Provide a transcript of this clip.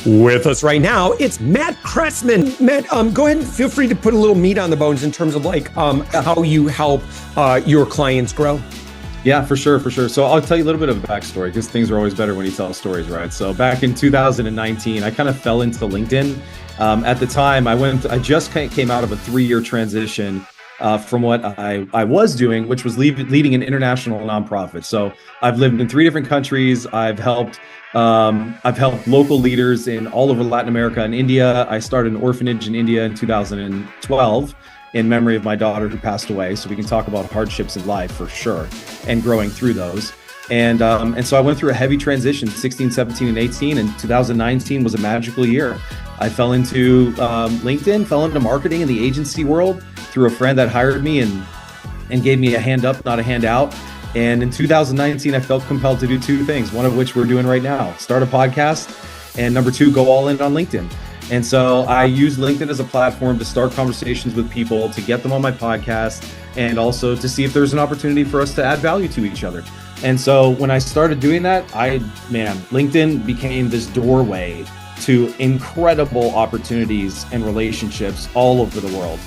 With us right now, it's Matt Cressman. Matt, go ahead and feel free to put a little meat on the bones in terms of how you help your clients grow. Yeah, for sure. So I'll tell you a little bit of a backstory because things are always better when you tell stories, right? So back in 2019, I kind of fell into LinkedIn. At the time, I just came out of a 3-year transition from what I was doing, which was leading an international nonprofit. So I've lived in 3 different countries. I've helped local leaders in all over Latin America and India. I started an orphanage in India in 2012 in memory of my daughter who passed away. So we can talk about hardships in life for sure and growing through those. And so I went through a heavy transition, 16, 17, and 18, and 2019 was a magical year. I fell into LinkedIn, fell into marketing in the agency world through a friend that hired me and gave me a hand up, not a handout. And in 2019, I felt compelled to do 2 things, one of which we're doing right now, start a podcast, and number 2, go all in on LinkedIn. And so I use LinkedIn as a platform to start conversations with people, to get them on my podcast, and also to see if there's an opportunity for us to add value to each other. And so when I started doing that, LinkedIn became this doorway to incredible opportunities and relationships all over the world.